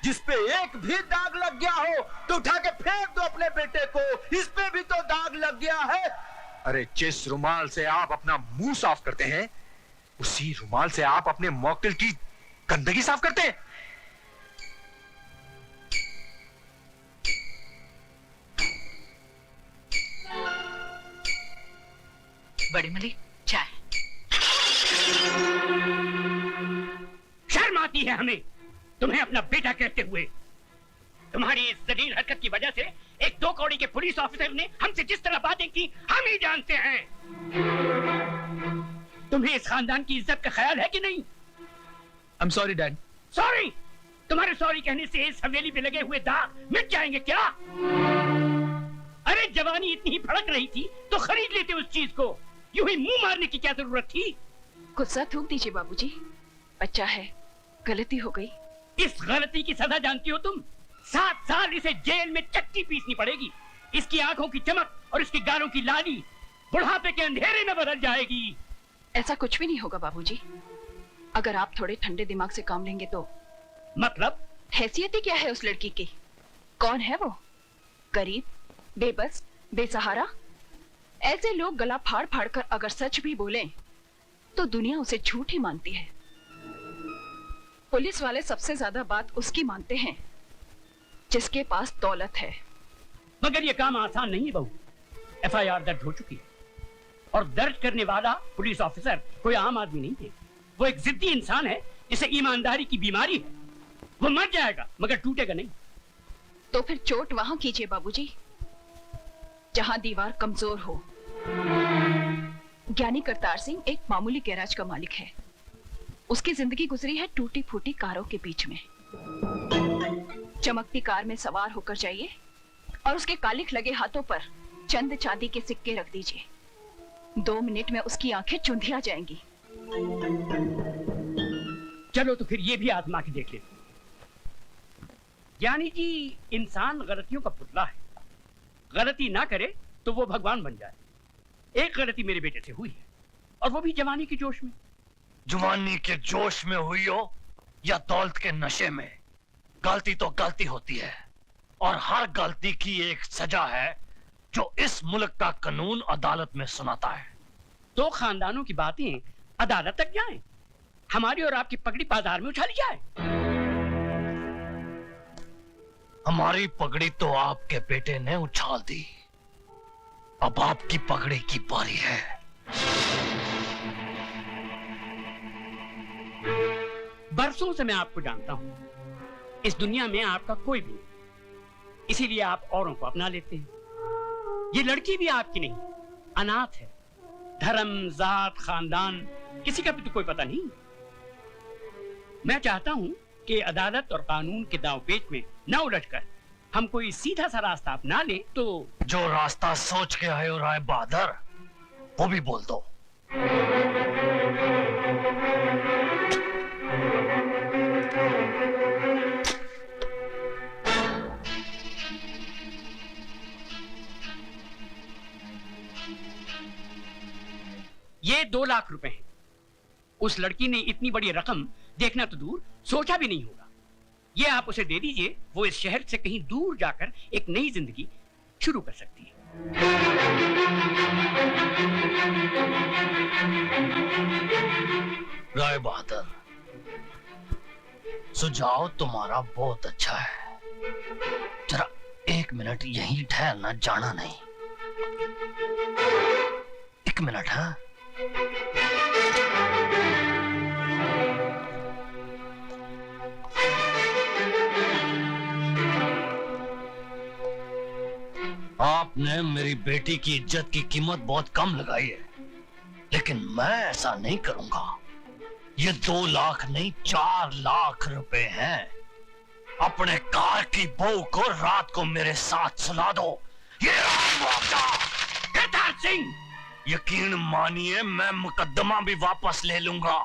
जिसपे एक भी दाग लग गया हो तो उठा के फेंक दो अपने बेटे को। इस पे भी तो दाग लग गया है। अरे जिस रुमाल से आप अपना मुंह साफ करते हैं, उसी रुमाल से आप अपने मॉकटेल की गंदगी साफ करते हैं। बड़े मलिक, चाय। शर्म आती है हमें तुम्हें अपना बेटा कहते हुए। तुम्हारी इस जलील हरकत की वजह से एक 2 कौड़ी के पुलिस ऑफिसर ने हमसे जिस तरह बातें की हम ही जानते हैं। तुम्हें इस खानदान की इज्जत का ख्याल है कि नहीं? I'm sorry, Dad. सॉरी? तुम्हारे सॉरी कहने से इस हवेली पे लगे हुए दाग मिट जाएंगे क्या? अरे जवानी इतनी ही भड़क रही थी तो खरीद लेते उस चीज को। यूं ही मुंह मारने की क्या जरूरत थी? गुस्सा थूक दीजिए बाबूजी, बच्चा है, गलती हो गई। इस गलती की सजा जानती हो तुम? 7 साल इसे जेल में चक्की पीसनी पड़ेगी। इसकी आंखों की चमक और इसके गालों की लाली बुढ़ापे के अंधेरे में बदल जाएगी। ऐसा कुछ भी नहीं होगा बाबूजी, अगर आप थोड़े ठंडे दिमाग से काम लेंगे तो। मतलब? हैसियत ही क्या है उस लड़की की? कौन है वो? गरीब, बेबस, बेसहारा। ऐसे लोग गला फाड़ फाड़ कर अगर सच भी बोलें तो दुनिया उसे झूठ ही मानती है। पुलिस वाले सबसे ज्यादा बात उसकी मानते हैं जिसके पास दौलत है। मगर ये काम आसान नहीं है बहू। FIR दर्ज हो चुकी है और दर्ज करने वाला पुलिस ऑफिसर कोई आम आदमी नहीं है। वो एक जिद्दी इंसान है जिसे ईमानदारी की बीमारी है। वो मर जाएगा मगर टूटेगा नहीं। तो फिर चोट वहां कीजिए बाबूजी जहां दीवार कमजोर हो। ज्ञानी करतार सिंह एक मामूली गैराज का मालिक है। उसकी जिंदगी गुजरी है टूटी फूटी कारों के बीच में। चमकती कार में सवार होकर जाइए और उसके कालिख लगे हाथों पर चंद चांदी के सिक्के रख दीजिए। 2 मिनट में उसकी आंखें चुंधिया जाएंगी। चलो तो फिर ये भी आजमा के देख ले। ज्ञानी जी इंसान गलतियों का पुतला है। गलती ना करे तो वो भगवान बन जाए। एक गलती मेरे बेटे से हुई है और वो भी जवानी के जोश में। जवानी के जोश में हुई हो या दौलत के नशे में, गलती तो गलती होती है और हर गलती की एक सजा है जो इस मुल्क का कानून अदालत में सुनाता है। 2 खानदानों की बातें अदालत तक जाएं, हमारी और आपकी पगड़ी बाजार में उछाली जाए। हमारी पगड़ी तो आपके बेटे ने उछाल दी, अब आपकी पगड़ी की बारी है। बरसों से मैं आपको जानता हूं। इस दुनिया में आपका कोई भी नहीं, इसीलिए आप औरों को अपना लेते हैं। ये लड़की भी आपकी नहीं, अनाथ है। धर्म, जात, खानदान किसी का भी तो कोई पता नहीं। मैं चाहता हूं कि अदालत और कानून के दांवपेच में न उलझकर हम कोई सीधा सा रास्ता अपना ले तो। जो रास्ता सोच के आए हो राय बहादुर, वो भी बोल दो। ये 2 लाख रुपए हैं। उस लड़की ने इतनी बड़ी रकम देखना तो दूर सोचा भी नहीं होगा। ये आप उसे दे दीजिए, वो इस शहर से कहीं दूर जाकर एक नई जिंदगी शुरू कर सकती है। राय बहादुर, सुझाव तुम्हारा बहुत अच्छा है। जरा 1 मिनट यहीं ठहरना, जाना नहीं। 1 मिनट। हाँ, आपने मेरी बेटी की इज्जत की कीमत बहुत कम लगाई है, लेकिन मैं ऐसा नहीं करूंगा। ये 2 लाख नहीं 4 लाख रुपए हैं। अपने कार की बहू को रात को मेरे साथ सुला दो। ये करतार सिंह, यकीन मानिए मैं मुकदमा भी वापस ले लूंगा।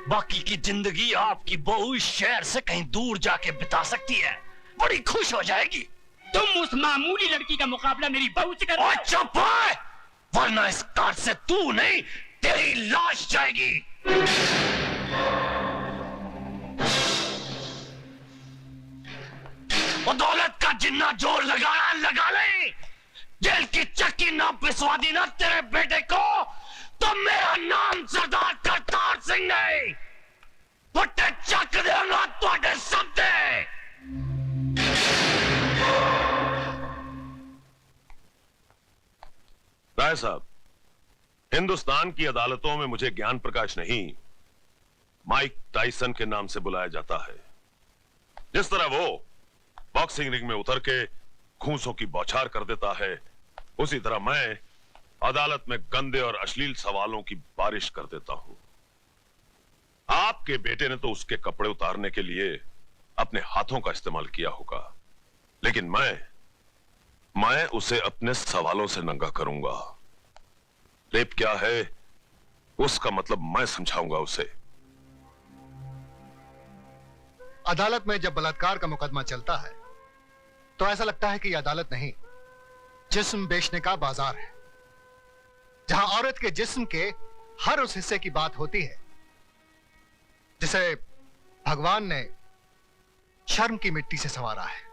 बाकी की जिंदगी आपकी बहू इस शहर से कहीं दूर जाके बिता सकती है, बड़ी खुश हो जाएगी। तुम उस मामूली लड़की का मुकाबला मेरी बहू से कर। चुप है, वरना इस कार से तू नहीं तेरी लाश जाएगी। और दौलत का जितना जोर लगाना लगा ले। जेल की चक्की ना पिसवा दी ना तेरे बेटे को तो मेरा नाम सरदार करतार सिंह नहीं, फटे चक देगा तुहाडे सबदे। राय साहब, हिंदुस्तान की अदालतों में मुझे ज्ञान प्रकाश नहीं, माइक टाइसन के नाम से बुलाया जाता है। जिस तरह वो बॉक्सिंग रिंग में उतर के घूंसों की बौछार कर देता है, उसी तरह मैं अदालत में गंदे और अश्लील सवालों की बारिश कर देता हूं। आपके बेटे ने तो उसके कपड़े उतारने के लिए अपने हाथों का इस्तेमाल किया होगा, लेकिन मैं उसे अपने सवालों से नंगा करूंगा। रेप क्या है उसका मतलब मैं समझाऊंगा उसे। अदालत में जब बलात्कार का मुकदमा चलता है तो ऐसा लगता है कि यह अदालत नहीं, जिस्म बेचने का बाजार है, जहां औरत के जिस्म के हर उस हिस्से की बात होती है जिसे भगवान ने शर्म की मिट्टी से संवारा है।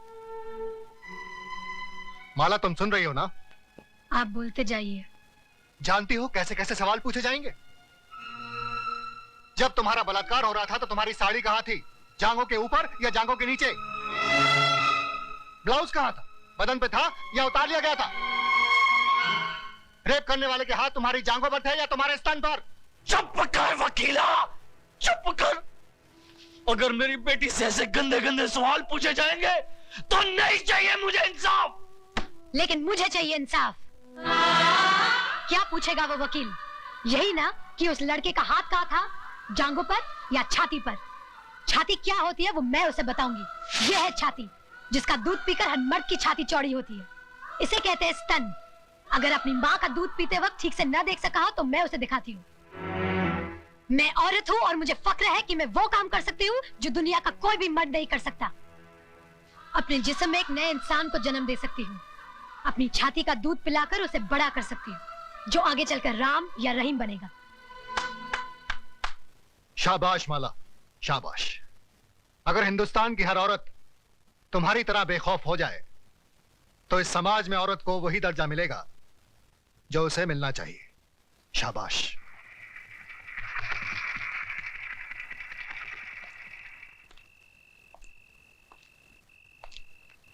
माला, तुम सुन रही हो ना? आप बोलते जाइए। जानती हो कैसे कैसे सवाल पूछे जाएंगे? जब तुम्हारा बलात्कार हो रहा था तो तुम्हारी साड़ी कहां थी? जांघों के ऊपर या जांघों के नीचे? ब्लाउज कहां था? बदन पे था या उतार लिया गया था? रेप करने वाले के हाथ तुम्हारी जांघों पर थे या तुम्हारे स्तन पर? चुप कर वकीला, चुप कर। अगर मेरी बेटी से ऐसे गंदे गंदे सवाल पूछे जाएंगे तो नहीं चाहिए मुझे इंसाफ। लेकिन मुझे चाहिए इंसाफ। क्या पूछेगा वो वकील? यही ना कि उस लड़के का हाथ कहाँ था, जांघों पर या छाती पर? छाती क्या होती है वो मैं उसे बताऊंगी। यह है छाती, जिसका दूध पीकर हर मर्द की छाती चौड़ी होती है। इसे कहते हैं स्तन। अगर अपनी माँ का दूध पीते वक्त ठीक से न देख सका हो तो मैं उसे दिखाती हूँ। मैं औरत हूँ और मुझे फक्र है कि मैं वो काम कर सकती हूँ जो दुनिया का कोई भी मर्द नहीं कर सकता। अपने जिस्म में एक नए इंसान को जन्म दे सकती हूँ। अपनी छाती का दूध पिलाकर उसे बड़ा कर सकती हूँ, जो आगे चलकर राम या रहीम बनेगा। शाबाश माला, शाबाश। अगर हिंदुस्तान की हर औरत तुम्हारी तरह बेखौफ हो जाए तो इस समाज में औरत को वही दर्जा मिलेगा जो उसे मिलना चाहिए। शाबाश।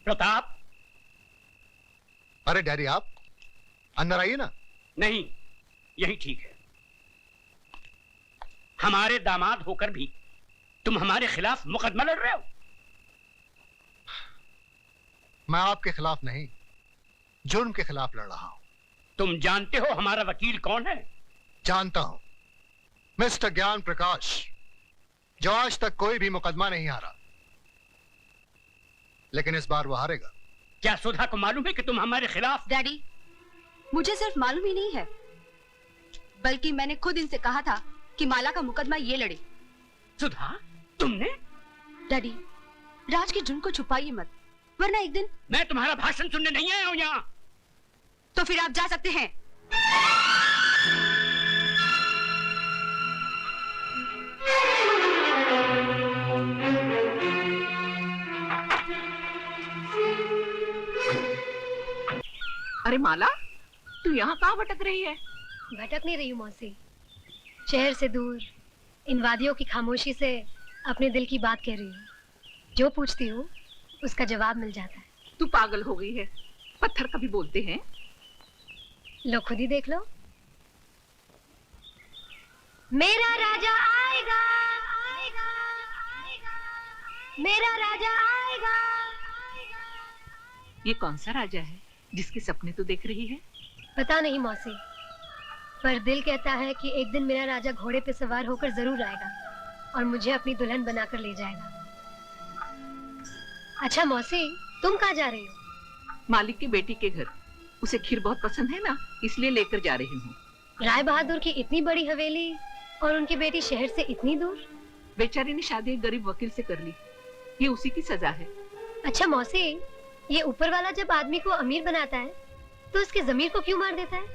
प्रताप। अरे डैडी, आप अंदर आइए ना। नहीं, यही ठीक है। हमारे दामाद होकर भी तुम हमारे खिलाफ मुकदमा लड़ रहे हो। मैं आपके खिलाफ नहीं, जुर्म के खिलाफ लड़ रहा हूं। तुम जानते हो हमारा वकील कौन है? जानता हूं, मिस्टर ज्ञान प्रकाश, जो आज तक कोई भी मुकदमा नहीं हारा, लेकिन इस बार वो हारेगा। क्या सुधा को मालूम है कि तुम हमारे खिलाफ? डैडी, मुझे सिर्फ मालूम ही नहीं है, बल्कि मैंने खुद इनसे कहा था कि माला का मुकदमा ये लड़े। सुधा, तुमने? डैडी, राज के जुर्म को छुपाइए मत, वरना एक दिन। मैं तुम्हारा भाषण सुनने नहीं आया हूं यहाँ। तो फिर आप जा सकते हैं। अरे माला, तू यहाँ कहाँ भटक रही है? भटक नहीं रही हूँ मौसी, शहर से दूर इन वादियों की खामोशी से अपने दिल की बात कह रही हूँ। जो पूछती हूँ उसका जवाब मिल जाता है। तू पागल हो गई है, पत्थर कभी बोलते हैं? लो खुद ही देख लो। मेरा राजा आएगा, आएगा, आएगा, मेरा राजा आएगा, आएगा। ये कौन सा राजा है जिसके सपने तू देख रही है? पता नहीं मौसी, पर दिल कहता है कि एक दिन मेरा राजा घोड़े पे सवार होकर जरूर आएगा और मुझे अपनी दुल्हन बनाकर ले जाएगा। अच्छा मौसी, तुम कहाँ जा रही हो? मालिक की बेटी के घर। उसे खीर बहुत पसंद है ना, इसलिए लेकर जा रही हूँ। राय बहादुर की इतनी बड़ी हवेली और उनकी बेटी शहर से इतनी दूर? बेचारी ने शादी एक गरीब वकील से कर ली, ये उसी की सजा है। अच्छा मौसी, ये ऊपर वाला जब आदमी को अमीर बनाता है तो उसकी जमीर को क्यों मार देता है?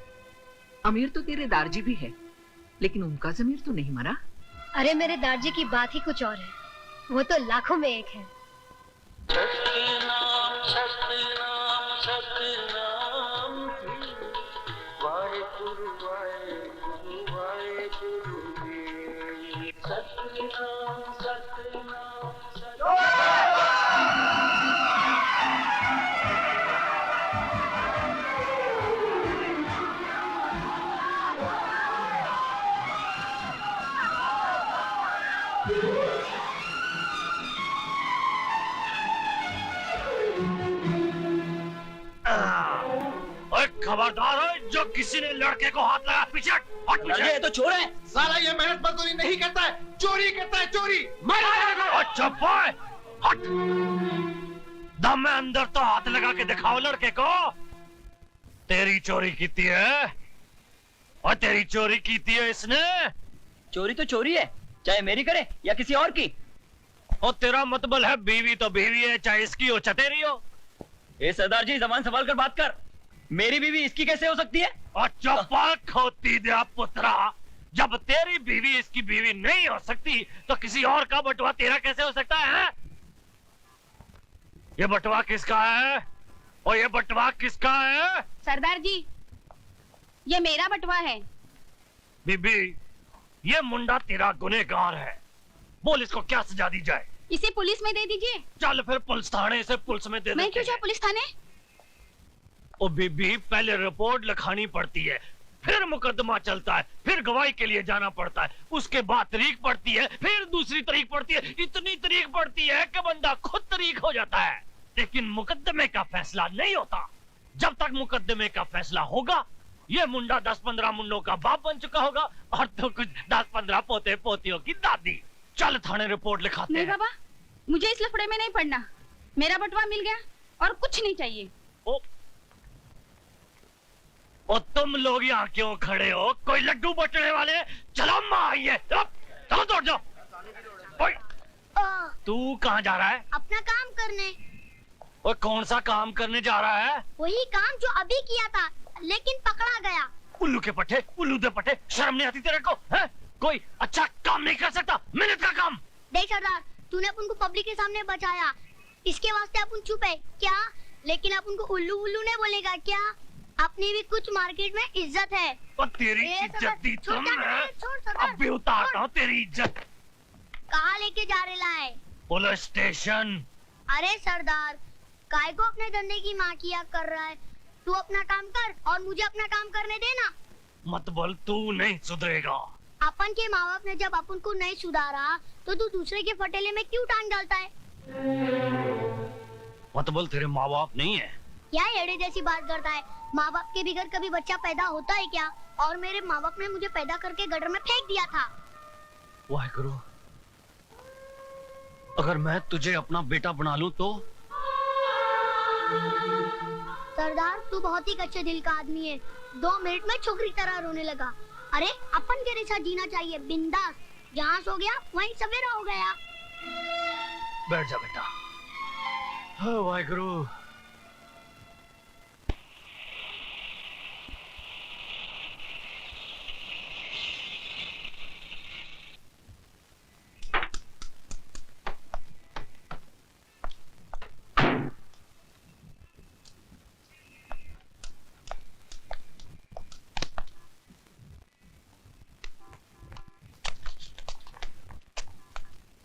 अमीर तो तेरे दारजी भी है, लेकिन उनका जमीर तो नहीं मरा। अरे मेरे दारजी की बात ही कुछ और है, वो तो लाखों में एक है। खबरदार हो, जो किसी ने लड़के को हाथ लगा पीछे हट, पीछे। ये तो चोर है। साला ये मेहनत मजदूरी नहीं करता है, चोरी करता है, चोरी। अच्छा बोल, हट। दम में अंदर तो हाथ लगा के दिखाओ लड़के को। तेरी चोरी की है और तेरी चोरी की है इसने। चोरी तो चोरी है, चाहे मेरी करे या किसी और की। और तेरा मतलब है बीवी तो बीवी है, चाहे इसकी हो चाहे तेरी हो। ए सरदार जी, जबान संभाल कर बात कर। मेरी बीवी इसकी कैसे हो सकती है? अच्छा पाक होती दे पुत्रा, जब तेरी बीवी इसकी बीवी नहीं हो सकती तो किसी और का बटुआ तेरा कैसे हो सकता है? ये बटुआ किसका है और ये बटुआ किसका है? सरदार जी, ये मेरा बटुआ है। बीबी, ये मुंडा तेरा गुनहगार है, बोल इसको क्या सजा दी जाए? इसे पुलिस में दे दीजिए। चल फिर पुलिस थाने से पुलिस में दे दे। मैं क्यों जाऊं पुलिस थाने? ओ बीबी, पहले रिपोर्ट लिखानी पड़ती है, फिर मुकदमा चलता है, फिर गवाही के लिए जाना पड़ता है, उसके बाद तारीख पड़ती है, फिर दूसरी तारीख पड़ती है, इतनी तारीख पड़ती है कि बंदा खुद तारीख हो जाता है। लेकिन मुकदमे का फैसला नहीं होता। जब तक मुकदमे का फैसला होगा, ये मुंडा 10-15 मुंडों का बाप बन चुका होगा और तो कुछ 10-15 पोते पोतियों की दादी। चल थाने रिपोर्ट लिखाते हैं। नहीं बाबा, मुझे इस लफड़े में नहीं पड़ना। मेरा बटुआ मिल गया और कुछ नहीं चाहिए। और तुम लोग यहाँ क्यों खड़े हो? कोई लड्डू बटने वाले? चलो माँ आइए, चलो दौड़ जाओ। तू कहाँ जा रहा है? अपना काम करने। और कौन सा काम करने जा रहा है? वही काम जो अभी किया था, लेकिन पकड़ा गया। उल्लू के पट्टे, उल्लू दे पट्टे, शर्म नहीं आती तेरे को? है? कोई अच्छा काम नहीं कर सकता, मेहनत का काम। देख सरदार, तूने अपन को पब्लिक के सामने बचाया, इसके वास्ते अपन चुप है क्या? लेकिन अपन को उल्लू उल्लू नहीं बोलेगा क्या? अपनी भी कुछ मार्केट में इज्जत है। और तेरी इज्जत दी तुम है, अब भी उतारता हूँ तेरी इज्जत। कहाँ लेके जा रहा है? Police station. अरे सरदार, काय को अपने धंधे की माँ किया कर रहा है? तू अपना काम कर और मुझे अपना काम करने देना। मत बोल, तू नहीं सुधरेगा। अपन के माँ बाप ने जब अपन को नहीं सुधारा तो तू दूसरे के फटेले में क्यों टांग डालता है? मत बोल, तेरे माँ बाप नहीं है। क्या एड़े जैसी बात करता है? माँ बाप के बगैर कभी बच्चा पैदा होता है क्या? और मेरे माँ बाप ने मुझे पैदा करके गटर में फेंक दिया था। वाहेगुरु, अगर मैं तुझे अपना बेटा बना लूं तो? सरदार, तू बहुत ही कच्चे दिल का आदमी है। 2 मिनट में छोकरी तरह रोने लगा। अरे अपन के जैसा जीना चाहिए, बिंदास। जहाँ सो गया वहीं सवेरा हो गया। बैठ जा बेटा। हाँ वाहेगुरु।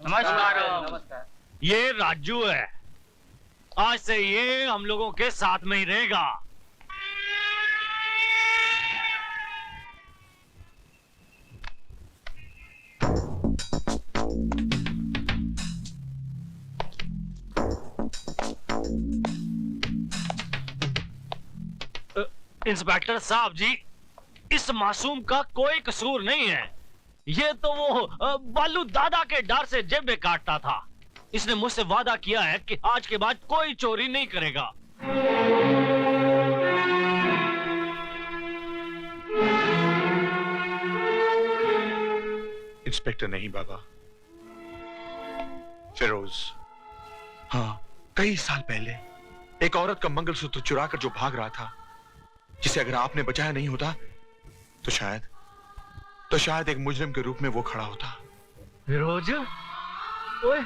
नमस्कार। ये राजू है, आज से ये हम लोगों के साथ में ही रहेगा। इंस्पेक्टर साहब जी, इस मासूम का कोई कसूर नहीं है। ये तो वो बालू दादा के डर से जेबें काटता था। इसने मुझसे वादा किया है कि आज के बाद कोई चोरी नहीं करेगा। इंस्पेक्टर नहीं बाबा, फिरोज। हाँ, कई साल पहले एक औरत का मंगलसूत्र चुरा कर जो भाग रहा था, जिसे अगर आपने बचाया नहीं होता तो शायद एक मुजरिम के रूप में वो खड़ा होता। फिरोज, ओए,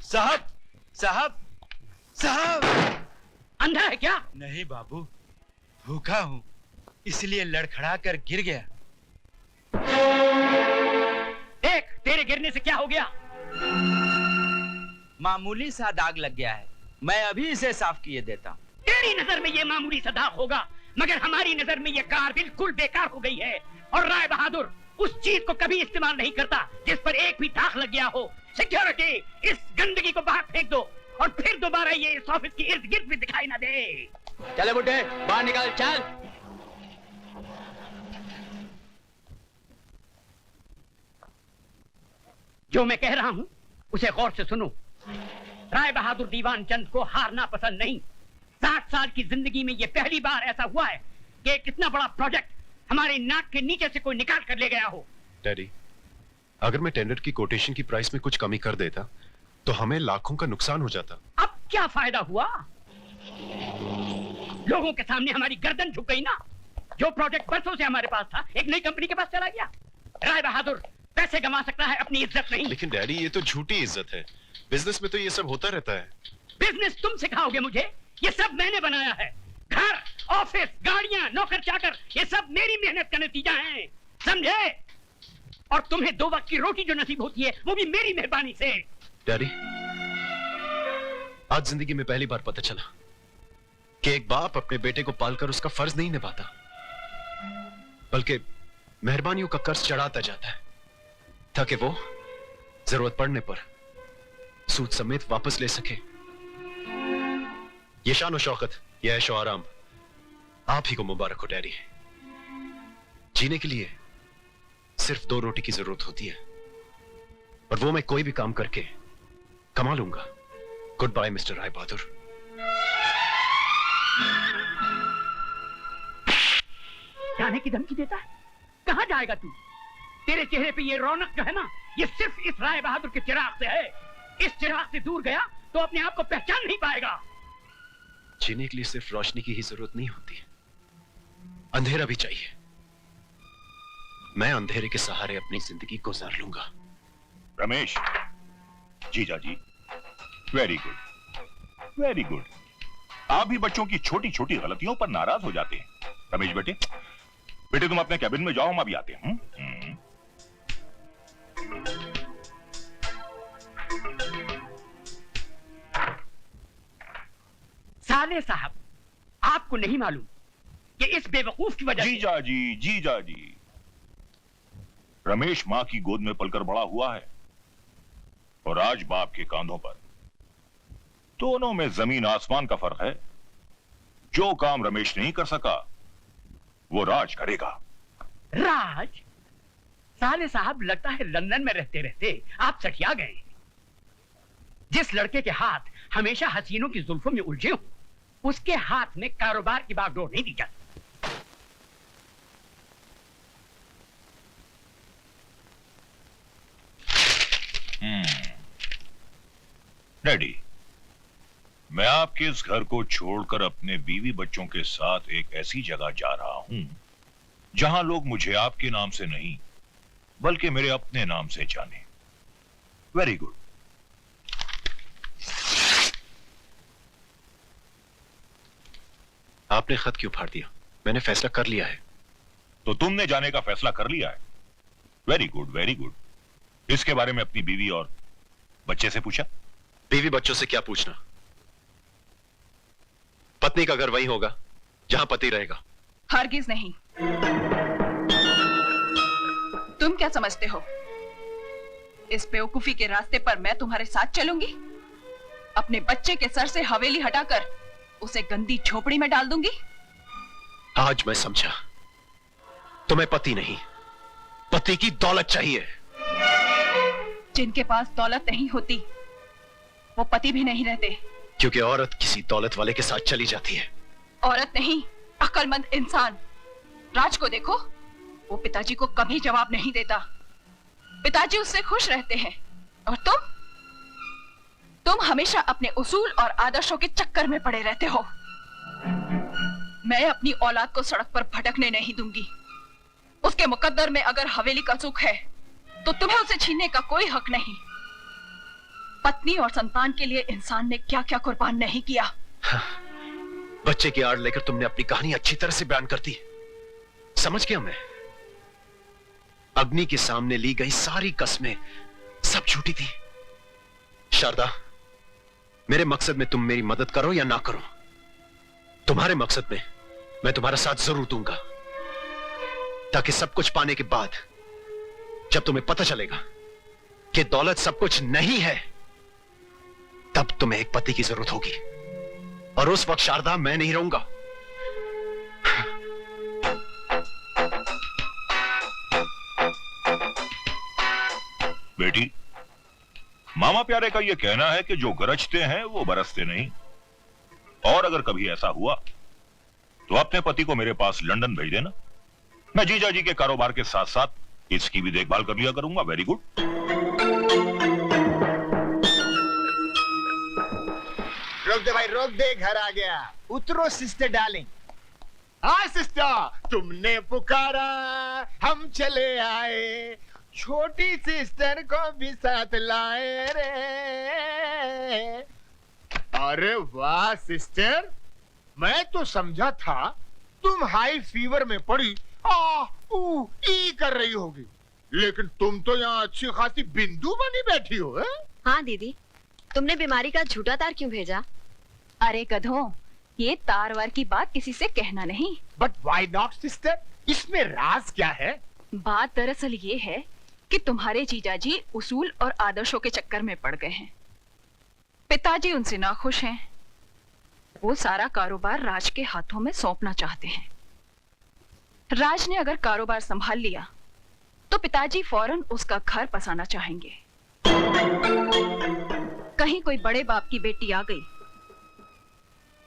साहब साहब साहब। अंधा है क्या? नहीं बाबू, भूखा हूँ, इसलिए लड़खड़ा कर गिर गया। देख, तेरे गिरने से क्या हो गया? मामूली सा दाग लग गया है, मैं अभी इसे साफ किए देता हूँ। तेरी नजर में ये मामूली सा दाग होगा, मगर हमारी नजर में ये कार बिल्कुल बेकार हो गई है। और राय बहादुर उस चीज को कभी इस्तेमाल नहीं करता जिस पर एक भी दाग लग गया हो। सिक्योरिटी, इस गंदगी को बाहर फेंक दो और फिर दोबारा ये इस ऑफिस की इर्द गिर्द भी दिखाई ना दे। चले बुड्ढे, बाहर निकल, चल। जो मैं कह रहा हूं उसे गौर से सुनो। राय बहादुर दीवान चंद को हारना पसंद नहीं। 60 साल की जिंदगी में ये पहली बार ऐसा हुआ है कि कितना बड़ा प्रोजेक्ट हमारे नाक के नीचे से कोई निकाल कर ले गया हो। डैडी, अगर मैं टेंडर की कोटेशन की प्राइस में कुछ कमी कर देता तो हमें लाखों का नुकसान हो जाता। अब क्या फायदा हुआ? लोगों के सामने हमारी गर्दन झुक गई ना। जो प्रोजेक्ट बरसों से हमारे पास था एक नई कंपनी के पास चला गया। राय बहादुर पैसे कमा सकता है, अपनी इज्जत नहीं। लेकिन डैडी, ये तो झूठी इज्जत है। बिजनेस में तो ये सब होता रहता है। बिजनेस तुम सिखाओगे मुझे? ये सब मैंने बनाया है। घर, ऑफिस, गाड़ियां, नौकर चाकर, ये सब मेरी मेहनत का नतीजा है, समझे? और तुम्हें 2 वक्त की रोटी जो नसीब होती है वो भी मेरी मेहरबानी से। डैडी, आज जिंदगी में पहली बार पता चला कि एक बाप अपने बेटे को पालकर उसका फर्ज नहीं निभाता, बल्कि मेहरबानियों का कर्ज चढ़ाता जाता है ताकि वो जरूरत पड़ने पर सूद समेत वापस ले सके। ये शान और शौकत, ये ऐशो आराम आप ही को मुबारक हो डैडी। जीने के लिए सिर्फ 2 रोटी की जरूरत होती है और वो मैं कोई भी काम करके कमा लूंगा। Good bye mister Rai Bahadur. जाने की धमकी देता है? कहां जाएगा तू? तेरे चेहरे पे ये रौनक जो है ना, ये सिर्फ इस राय बहादुर के चिराग से है। इस चिराग से दूर गया तो अपने आप को पहचान नहीं पाएगा। जीने के लिए सिर्फ रोशनी की ही जरूरत नहीं होती, अंधेरा भी चाहिए। मैं अंधेरे के सहारे अपनी जिंदगी गुजार लूंगा। रमेश, जीजा जी, वेरी गुड, वेरी गुड। आप भी बच्चों की छोटी छोटी गलतियों पर नाराज हो जाते हैं। रमेश बेटे, बेटे तुम अपने कैबिन में जाओ, हम अभी आते हैं। साले साहब, आपको नहीं मालूम कि इस बेवकूफ की वजह जीजा जी, जीजा जी, रमेश मां की गोद में पलकर बड़ा हुआ है और आज बाप के कांधों पर। दोनों में जमीन आसमान का फर्क है। जो काम रमेश नहीं कर सका वो राज करेगा। राज? साले साहब, लगता है लंदन में रहते रहते आप सठिया गए। जिस लड़के के हाथ हमेशा हसीनों की जुल्फों में उलझे हो, उसके हाथ में कारोबार की बागडोर नहीं दी जाती। डैडी, मैं आपके इस घर को छोड़कर अपने बीवी बच्चों के साथ एक ऐसी जगह जा रहा हूं जहां लोग मुझे आपके नाम से नहीं बल्कि मेरे अपने नाम से जाने। Very good. आपने खत क्यों फाड़ दिया? मैंने फैसला कर लिया है। तो तुमने जाने का फैसला कर लिया है? Very good, very good. इसके बारे में अपनी बीवी और बच्चे से पूछा? बीवी बच्चों से क्या पूछना? पत्नी का घर वही होगा जहां पति रहेगा। हरगिज नहीं। तुम क्या समझते हो, इस बेवकूफी के रास्ते पर मैं तुम्हारे साथ चलूंगी? अपने बच्चे के सर से हवेली हटाकर उसे गंदी झोपड़ी में डाल दूंगी? आज मैं समझा, तुम्हें पति नहीं, पति की दौलत चाहिए। जिनके पास दौलत नहीं होती वो पति भी नहीं रहते। क्योंकि औरत किसी दौलत वाले के साथ चली जाती है। औरत नहीं, अक्लमंद इंसान। राज को देखो, वो पिताजी को कभी जवाब नहीं देता। पिताजी उससे खुश रहते हैं और तुम हमेशा अपने उसूल और आदर्शों के चक्कर में पड़े रहते हो। मैं अपनी औलाद को सड़क पर भटकने नहीं दूंगी। उसके मुकद्दर में अगर हवेली का सुख है तो तुम्हें उसे छीनने का कोई हक नहीं। पत्नी और संतान के लिए इंसान ने क्या क्या कुर्बान नहीं किया। हाँ, बच्चे की आड़ लेकर तुमने अपनी कहानी अच्छी तरह से बयान कर दी। समझ गया मैं। अग्नि के सामने ली गई सारी कस्में सब झूठी थी। शारदा, मेरे मकसद में तुम मेरी मदद करो या ना करो, तुम्हारे मकसद में मैं तुम्हारा साथ जरूर दूंगा, ताकि सब कुछ पाने के बाद जब तुम्हें पता चलेगा कि दौलत सब कुछ नहीं है, तब तुम्हें एक पति की जरूरत होगी, और उस वक्त शारदा मैं नहीं रहूंगा। बेटी, मामा प्यारे का यह कहना है कि जो गरजते हैं वो बरसते नहीं, और अगर कभी ऐसा हुआ तो अपने पति को मेरे पास लंदन भेज देना। मैं जीजा जी के कारोबार के साथ साथ इसकी भी देखभाल कर लिया करूंगा। Very good. रोक दे भाई, रोक दे, घर आ गया। उतरो सिस्टर डार्लिंग। हाँ सिस्टर, तुमने पुकारा हम चले आए, छोटी सिस्टर को भी साथ लाए रे। अरे वाह सिस्टर, मैं तो समझा था तुम हाई फीवर में पड़ी ई कर रही होगी, लेकिन तुम तो यहाँ अच्छी खासी बिंदु बनी बैठी हो। है? हाँ दीदी, तुमने बीमारी का झूठा तार क्यों भेजा? अरे गधों, ये तार वार की बात किसी से कहना नहीं। बट व्हाई नॉट सिस्टर, इसमें राज क्या है? बात दरअसल ये है कि तुम्हारे जीजाजी उसूल और आदर्शों के चक्कर में पड़ गए हैं। पिताजी उनसे नाखुश हैं। वो सारा कारोबार राज के हाथों में सौंपना चाहते हैं। राज ने अगर कारोबार संभाल लिया तो पिताजी फौरन उसका घर बसाना चाहेंगे। कहीं कोई बड़े बाप की बेटी आ गई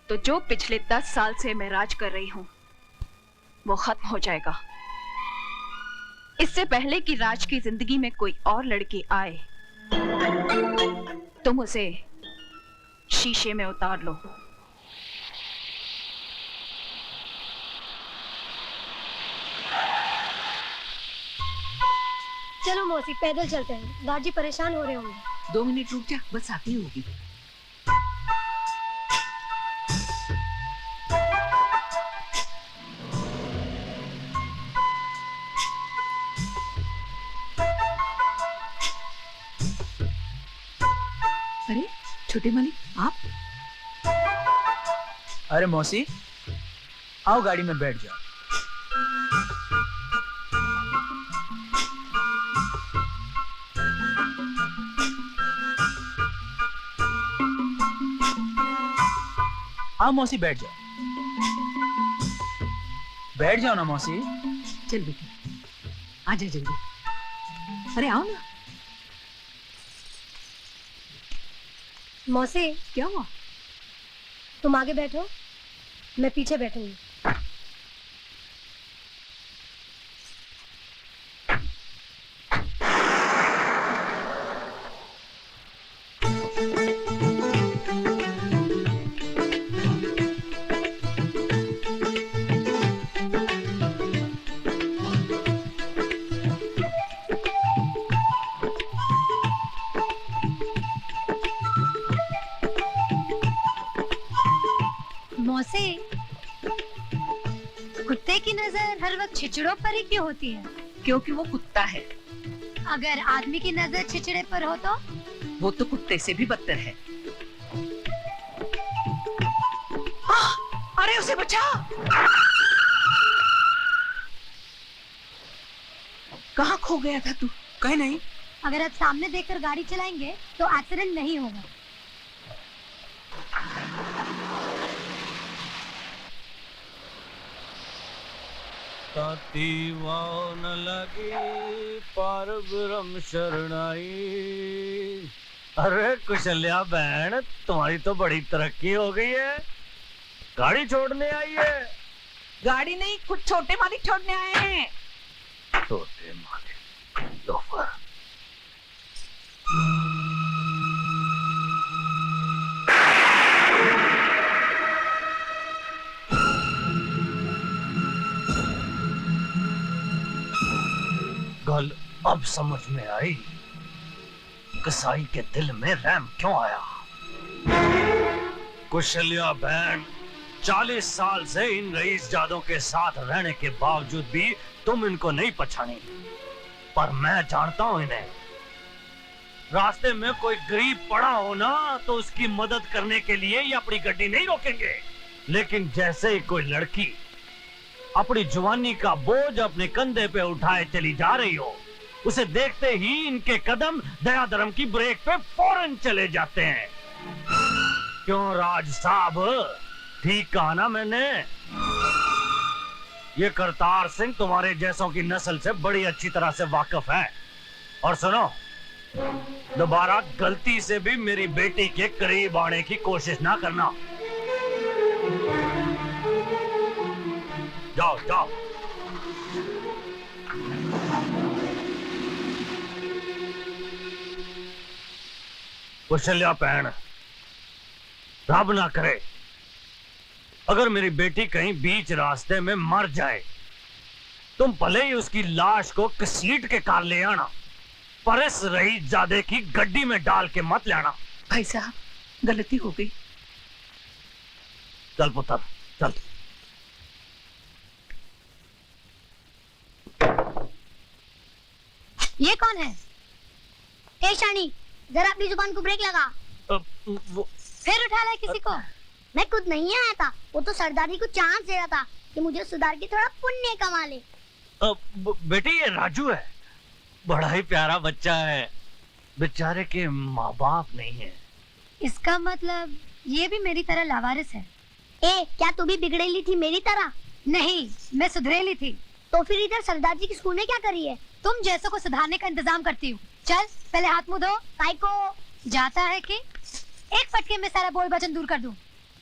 तो जो पिछले 10 साल से मैं राज कर रही हूं वो खत्म हो जाएगा। इससे पहले कि राज की जिंदगी में कोई और लड़की आए, तुम उसे शीशे में उतार लो। चलो मौसी, पैदल चलते हैं, दादी परेशान हो रहे होंगे। 2 मिनट रुक जा, बस आती होगी। अरे छोटे मालिक, आप? अरे मौसी, आओ गाड़ी में बैठ जाओ। आओ मौसी, बैठ जाओ। बैठ जाओ ना मौसी। चल बेटी, आजा जल्दी। अरे आओ ना। मौसी, क्या हुआ? तुम आगे बैठो, मैं पीछे बैठूंगी। मौसी, कुत्ते की नजर हर वक्त छिचड़ों पर ही क्यों होती है? क्योंकि वो कुत्ता है। अगर आदमी की नजर छिचड़े पर हो तो? वो तो कुत्ते से भी बदतर है। अरे उसे बचा। कहाँ खो गया था तू? कहीं नहीं। अगर आप सामने देखकर गाड़ी चलाएंगे तो एक्सीडेंट नहीं होगा। ताती वाव न लगी पार ब्रह्म शरणाई। अरे कुशल्या बहन, तुम्हारी तो बड़ी तरक्की हो गई है, गाड़ी छोड़ने आई है। गाड़ी नहीं, कुछ छोटे मालिक छोड़ने आए हैं। छोटे मालिक लोफर। गल अब समझ में आई, कसाई के दिल में रहम क्यों आया। कुशल्या बहन, 40 साल से इन रईस जादों के साथ रहने के बावजूद भी तुम इनको नहीं पहचानी, पर मैं जानता हूं इन्हें। रास्ते में कोई गरीब पड़ा हो ना तो उसकी मदद करने के लिए ये अपनी गड्डी नहीं रोकेंगे। लेकिन जैसे ही कोई लड़की अपनी जवानी का बोझ अपने कंधे पे उठाए चली जा रही हो, उसे देखते ही इनके कदम दया धर्म की ब्रेक पे फौरन चले जाते हैं। क्यों राज साहब, ठीक कहा ना मैंने? ये करतार सिंह तुम्हारे जैसों की नस्ल से बड़ी अच्छी तरह से वाकिफ है। और सुनो, दोबारा गलती से भी मेरी बेटी के करीब आने की कोशिश ना करना। जाओ जाओ। कौशल्या बहन, रब ना करे अगर मेरी बेटी कहीं बीच रास्ते में मर जाए, तुम भले ही उसकी लाश को घसीट के कार ले आना, पर इस रईसजादे की गड्डी में डाल के मत ले आना। भाई साहब, गलती हो गई। चल पुत्र चल। ये कौन है? ए शानी, जरा अपनी जुबान को ब्रेक लगा। फिर उठा लाए किसी को? मैं खुद नहीं आया था, वो तो सरदार जी को चांस दे रहा था कि मुझे सुधार के थोड़ा पुण्य कमा ले। बेटी ये राजू है, बड़ा ही प्यारा बच्चा है, बेचारे के माँ बाप नहीं है। इसका मतलब ये भी मेरी तरह लावारिस है। ए, क्या तू भी बिगड़ेली थी मेरी तरह? नहीं, मैं सुधरेली थी। तो फिर इधर सरदार जी की स्कूल में क्या करी है? तुम जैसों को सुधारने का इंतजाम करती हूँ। चल पहले हाथ मुंह धो। काय को जाता है कि एक फटके में सारा बोल वचन दूर कर दूं।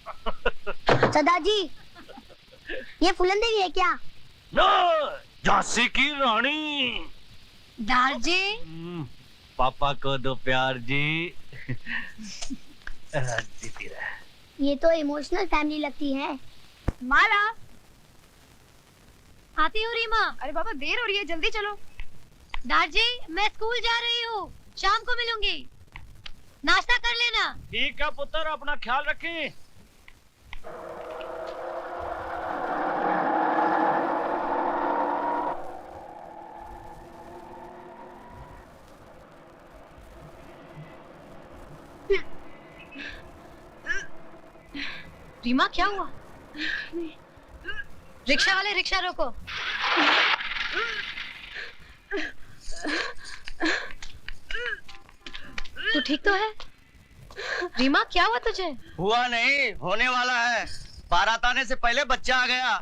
सरदार जी, ये फूलन देवी है क्या? झांसी की रानी। दार जी, पापा को दो प्यार जी। जीती रहे। ये तो इमोशनल फैमिली लगती है। माला, आती हूँ रीमा। अरे बाबा, देर हो रही है, जल्दी चलो। दार जी, मैं स्कूल जा रही हूँ, शाम को मिलूंगी, नाश्ता कर लेना। ठीक है पुत्र, अपना ख्याल रखें। रीमा, क्या हुआ? रिक्शा वाले, रिक्शा रोको। तू ठीक तो है? रीमा, क्या हुआ तुझे? हुआ नहीं, होने वाला है। बारात आने से पहले बच्चा आ गया।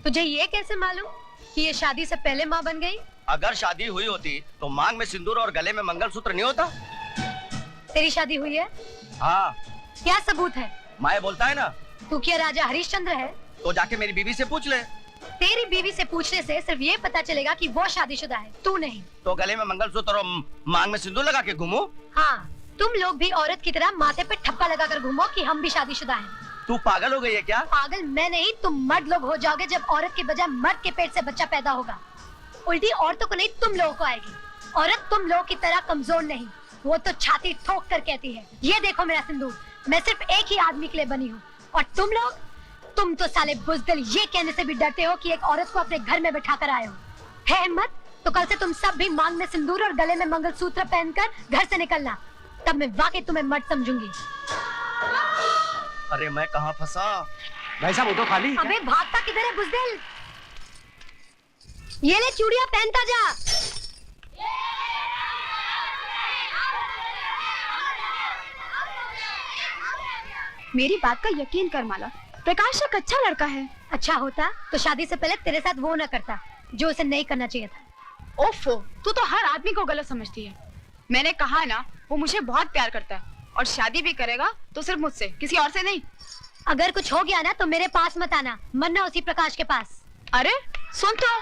तुझे ये कैसे मालूम कि ये शादी से पहले माँ बन गई? अगर शादी हुई होती तो मांग में सिंदूर और गले में मंगलसूत्र नहीं होता। तेरी शादी हुई है? हाँ। क्या सबूत है? माए बोलता है ना। तू क्या राजा हरिश्चंद्र है? तो जाके मेरी बीवी से पूछ ले। तेरी बीवी से पूछने से सिर्फ ये पता चलेगा कि वो शादीशुदा है, तू नहीं। तो गले में मंगलसूत्र और मांग में सिंदूर लगा के घूमो। हाँ, तुम लोग भी औरत की तरह माथे पे ठप्पा लगाकर घूमो कि हम भी शादीशुदा हैं। तू पागल हो गई है क्या? पागल मैं नहीं, तुम मर्द लोग हो जाओगे जब औरत के बजाय मर्द के पेट से बच्चा पैदा होगा। उल्टी औरतों को नहीं, तुम लोगों को आएगी। औरत तुम लोगों की तरह कमजोर नहीं, वो तो छाती ठोक कर कहती है, ये देखो मेरा सिंदूर, मैं सिर्फ एक ही आदमी के लिए बनी हूँ। और तुम लोग, तुम तो साले बुज़दिल ये कहने से भी डरते हो कि एक औरत को अपने घर में बिठा कर आए हो। है हिम्मत तो कल से तुम सब भी मांग में सिंदूर और गले में मंगलसूत्र पहनकर घर से निकलना, तब मैं वाकई तुम्हें मर्द समझूंगी। अरे मैं कहाँ फंसा? भाई साहब, वो तो खाली। अबे भागता किधर है बुज़दिल? ये ले चूड़ियां पहनता जा। मेरी बात का यकीन कर माला, प्रकाश एक अच्छा लड़का है। अच्छा होता तो शादी से पहले तेरे साथ वो न करता जो उसे नहीं करना चाहिए था। ओफो, तू तो हर आदमी को गलत समझती है। मैंने कहा ना, वो मुझे बहुत प्यार करता है और शादी भी करेगा तो सिर्फ मुझसे, किसी और से नहीं। अगर कुछ हो गया ना तो मेरे पास मत आना, मरना उसी प्रकाश के पास। अरे सुन तो।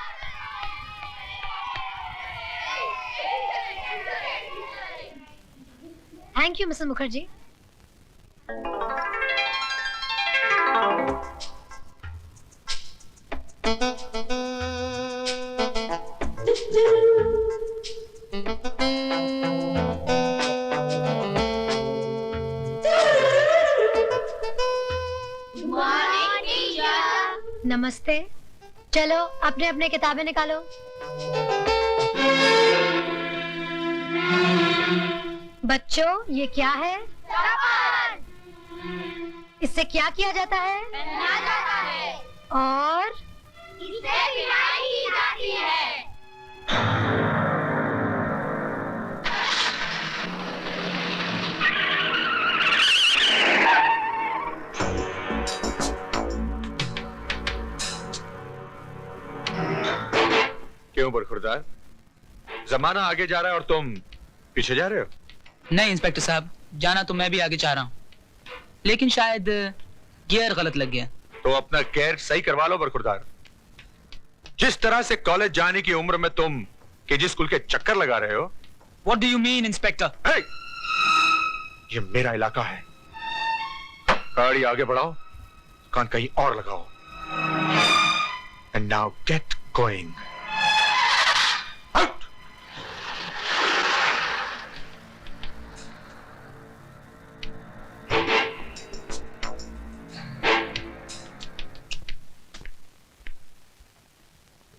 Thank you mister Mukherjee. नमस्ते। चलो अपने अपने किताबें निकालो। बच्चों, ये क्या है? इससे क्या किया जाता है? और इससे बिनाई की जाती है। क्यों बरखुरदार, जमाना आगे जा रहा है और तुम पीछे जा रहे हो? नहीं इंस्पेक्टर साहब, जाना तो मैं भी आगे चाह रहा हूँ, लेकिन शायद गियर गलत लग गया। तो अपना गियर सही करवा लो बरखुरदार। जिस तरह से कॉलेज जाने की उम्र में तुम केजी स्कूल के चक्कर लगा रहे हो। What do you mean, inspector? hey! ये मेरा इलाका है। गाड़ी आगे बढ़ाओ, कान कहीं और लगाओ। And now get going.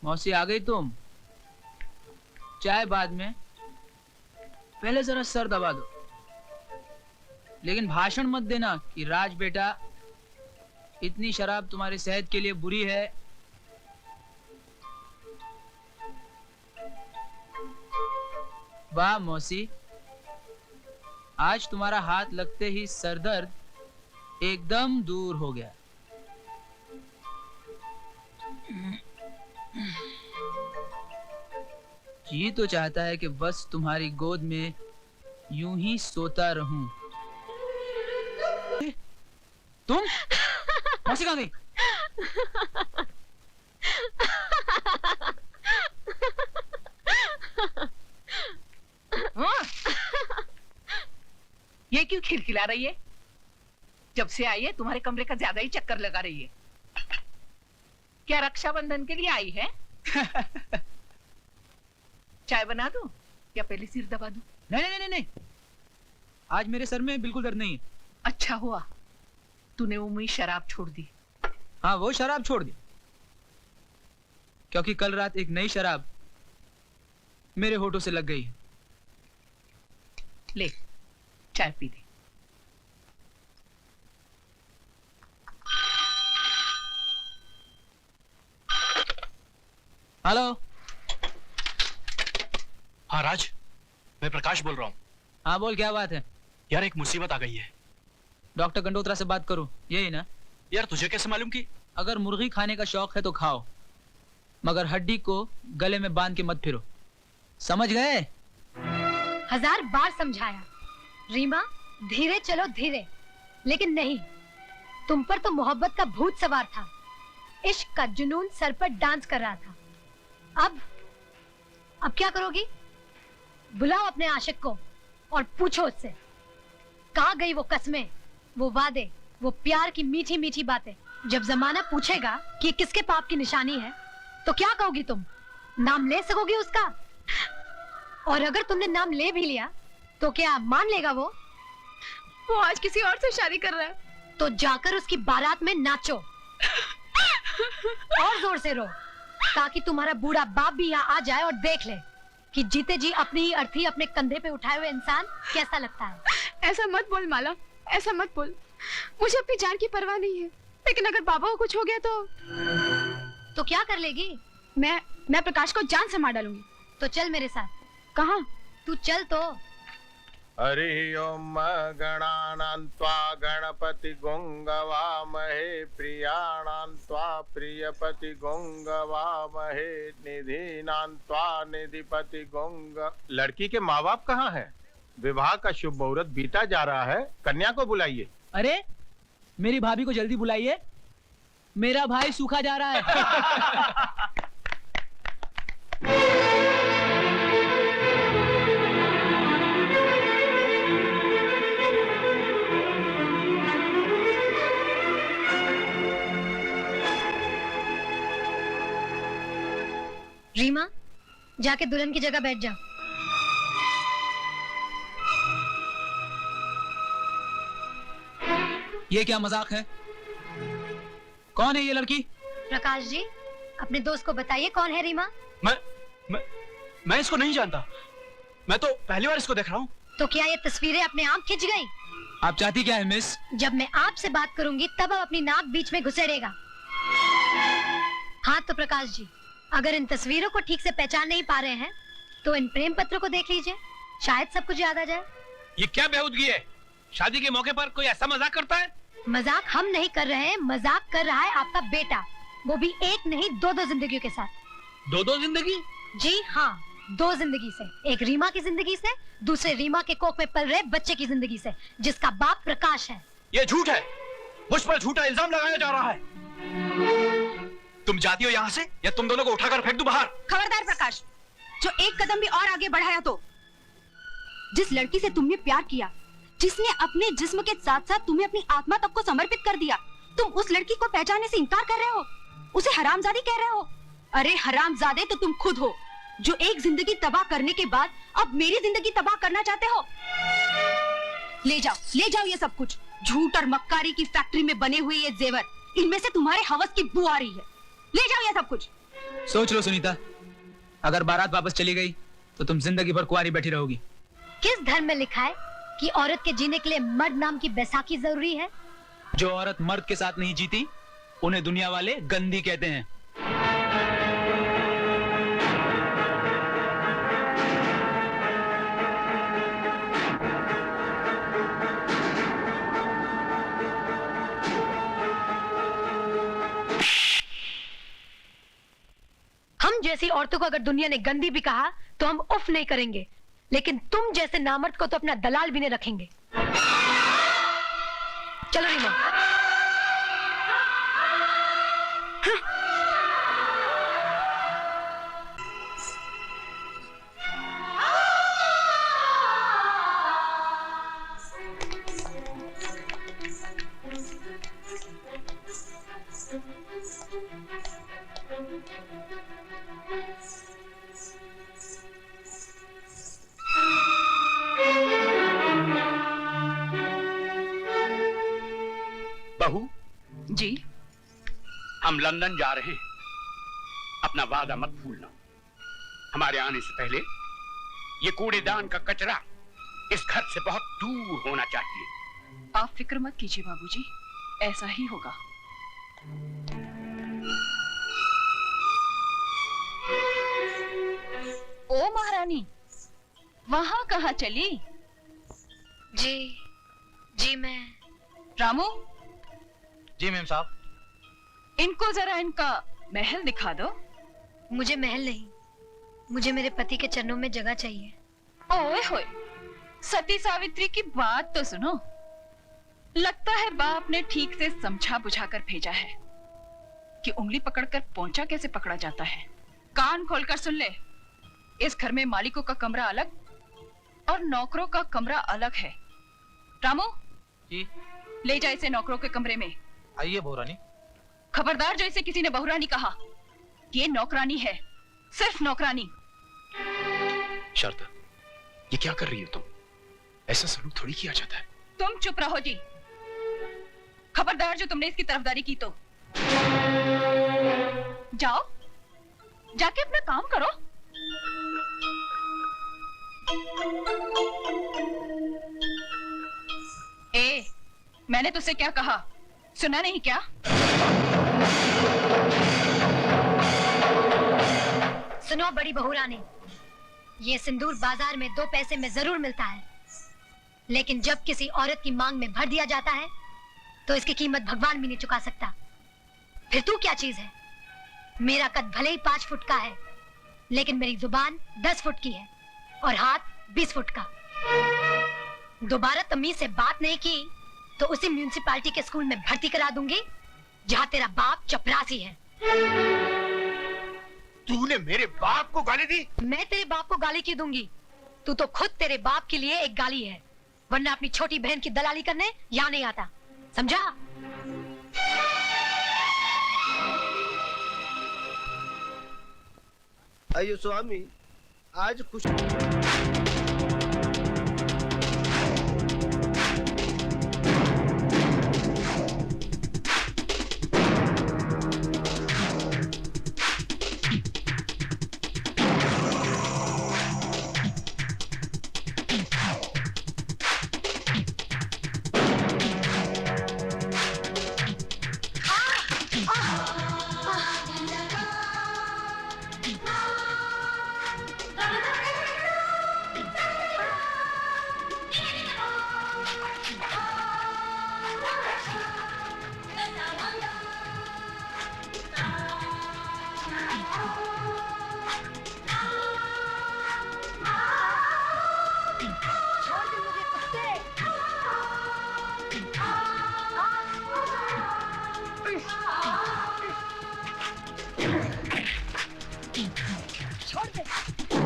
मौसी आ गई तुम? चाय बाद में, पहले जरा सर दबा दो। लेकिन भाषण मत देना कि राज बेटा इतनी शराब तुम्हारी सेहत के लिए बुरी है। वाह मौसी, आज तुम्हारा हाथ लगते ही सरदर्द एकदम दूर हो गया। जी तो चाहता है कि बस तुम्हारी गोद में यूं ही सोता रहूं। तुम मौसी कहाँ गई? ये क्यों खिलखिला रही है? जब से आई है तुम्हारे कमरे का ज्यादा ही चक्कर लगा रही है। क्या रक्षाबंधन के लिए आई है? चाय बना दूं या पहले सिर दबा दूं? नहीं, आज मेरे सर में बिल्कुल दर्द नहीं है। अच्छा हुआ तूने वो मुई शराब छोड़ दी। हाँ, वो शराब छोड़ दी, क्योंकि कल रात एक नई शराब मेरे होठों से लग गई। ले चाय पी दे। हेलो। हाँ राज, मैं प्रकाश बोल रहा हूँ। हाँ बोल, क्या बात है? यार एक मुसीबत आ गई है। डॉक्टर गंडोत्रा से बात करूं, यही ना? यार तुझे कैसे मालूम कि? अगर मुर्गी खाने का शौक है तो खाओ, मगर हड्डी को गले में बांध के मत फिरो, समझ गए? 1000 बार समझाया रीमा, धीरे चलो धीरे, लेकिन नहीं, तुम पर तो मोहब्बत का भूत सवार था। इश्क का जुनून सर पर डांस कर रहा था। अब क्या करोगी? बुलाओ अपने आशिक को और पूछो उससे, कहाँ गई वो कस्में, वो वादे, वो प्यार की मीठी मीठी बातें। जब जमाना पूछेगा कि किसके पाप की निशानी है, तो क्या कहोगी तुम? नाम ले सकोगी उसका? और अगर तुमने नाम ले भी लिया तो क्या मान लेगा वो? वो आज किसी और से शादी कर रहा है। तो जाकर उसकी बारात में नाचो और जोर से रो, ताकि तुम्हारा बूढ़ा बाप भी यहाँ आ जाए और देख ले कि जीते जी अपनी ही अर्थी अपने कंधे पे उठाए हुए इंसान कैसा लगता है। ऐसा मत बोल माला, ऐसा मत बोल। मुझे अपनी जान की परवाह नहीं है, लेकिन अगर बाबा को कुछ हो गया तो क्या कर लेगी? मैं प्रकाश को जान से मार डालूंगी। तो चल मेरे साथ। कहाँ? तू चल तो। हरि ओम गणानान्त्वा गणपति गोंगवामहे प्रियाणान्त्वा प्रियपति गोंगवामहे निधीनान्त्वा निधिपति गोंग। लड़की के माँ बाप कहाँ हैं? विवाह का शुभ मुहूर्त बीता जा रहा है, कन्या को बुलाइए। अरे मेरी भाभी को जल्दी बुलाइए, मेरा भाई सूखा जा रहा है। रीमा, जाके दुल्हन की जगह बैठ जाओ। ये क्या मजाक है? कौन है ये लड़की? प्रकाश जी, अपने दोस्त को बताइए कौन है रीमा। मैं इसको नहीं जानता। मैं तो पहली बार इसको देख रहा हूँ। तो क्या ये तस्वीरें अपने आप खिंच गई? आप चाहती क्या है मिस? जब मैं आपसे बात करूंगी तब आप अपनी नाक बीच में घुसेड़ेगा। हाँ तो प्रकाश जी, अगर इन तस्वीरों को ठीक से पहचान नहीं पा रहे हैं तो इन प्रेम पत्रों को देख लीजिए, शायद सब कुछ याद आ जाए। ये क्या बेहूदगी है? शादी के मौके पर कोई ऐसा मजाक करता है? मजाक हम नहीं कर रहे हैं, मजाक कर रहा है आपका बेटा, वो भी एक नहीं दो जिंदगियों के साथ। दो जिंदगी? जी हाँ, 2 जिंदगी से। एक रीमा की जिंदगी से, दूसरे रीमा के कोख में पल रहे बच्चे की जिंदगी से, जिसका बाप प्रकाश है। ये झूठ है, मुझ पर झूठा इल्जाम लगाया जा रहा है। तुम जाती हो यहाँ से या तुम दोनों को उठाकर फेंक दूं बाहर। खबरदार प्रकाश, जो एक कदम भी और आगे बढ़ाया तो। जिस लड़की से तुमने प्यार किया, जिसने अपने जिस्म के साथ साथ तुम्हें अपनी आत्मा तक को समर्पित कर दिया, तुम उस लड़की को पहचानने से इनकार कर रहे हो, उसे हरामजादी कह रहे हो। अरे हरामजादे तो तुम खुद हो, जो एक जिंदगी तबाह करने के बाद अब मेरी जिंदगी तबाह करना चाहते हो। ले जाओ ये सब कुछ। झूठ और मक्कारी की फैक्ट्री में बने हुए ये जेवर, इनमें से तुम्हारे हवस की बू आ रही है। ले जाओ ये सब कुछ। सोच लो सुनीता, अगर बारात वापस चली गई तो तुम जिंदगी भर कुंवारी बैठी रहोगी। किस धर्म में लिखा है कि औरत के जीने के लिए मर्द नाम की बैसाखी जरूरी है? जो औरत मर्द के साथ नहीं जीती उन्हें दुनिया वाले गंदी कहते हैं। हम जैसी औरतों को अगर दुनिया ने गंदी भी कहा तो हम उफ नहीं करेंगे, लेकिन तुम जैसे नामर्द को तो अपना दलाल भी नहीं रखेंगे। चलो रीमा। बहू जी, हम लंदन जा रहे हैं, अपना वादा मत भूलना। हमारे आने से पहले ये कूड़ेदान का कचरा इस घर से बहुत दूर होना चाहिए। आप फिक्र मत कीजिए बाबूजी, ऐसा ही होगा। ओ महारानी, वहां कहाँ चली? जी मैं। रामू, जी मैम साहब। इनको जरा इनका महल दिखा दो। मुझे महल नहीं, मुझे मेरे पति के चरणों में जगह चाहिए। ओए होए, सती सावित्री की बात तो सुनो। लगता है बाप ने ठीक से समझा बुझा कर भेजा है कि उंगली पकड़कर पोंछा कैसे पकड़ा जाता है। कान खोलकर सुन ले, इस घर में मालिकों का कमरा अलग और नौकरों का कमरा अलग है। रामू जी, ले जा इसे नौकरों के कमरे में। आइए बहुरानी। खबरदार जो इसे किसी ने बहुरानी कहा, ये नौकरानी है, सिर्फ नौकरानी। शारदा, ये क्या कर रही हो तुम? ऐसा सलूक थोड़ी किया जाता है। तुम चुप रहो जी। खबरदार जो तुमने इसकी तरफदारी की तो। जाओ, जाके अपना काम करो। ए, मैंने तुझसे क्या कहा, सुना नहीं क्या? सुनो बड़ी बहुरानी, ये सिंदूर बाजार में 2 पैसे में जरूर मिलता है, लेकिन जब किसी औरत की मांग में भर दिया जाता है तो इसकी कीमत भगवान भी नहीं चुका सकता। फिर तू क्या चीज है? मेरा कद भले ही 5 फुट का है, लेकिन मेरी जुबान 10 फुट की है और हाथ 20 फुट का। दोबारा तमीज से बात नहीं की तो उसी म्यूनिसिपालिटी के स्कूल में भर्ती करा दूंगी जहाँ तेरा बाप चपरासी है। तूने मेरे बाप को गाली दी? मैं तेरे बाप को गाली क्यों दूंगी? तू तो खुद तेरे बाप के लिए एक गाली है, वरना अपनी छोटी बहन की दलाली करने यहाँ नहीं आता, समझा? अयो स्वामी, आज कुछ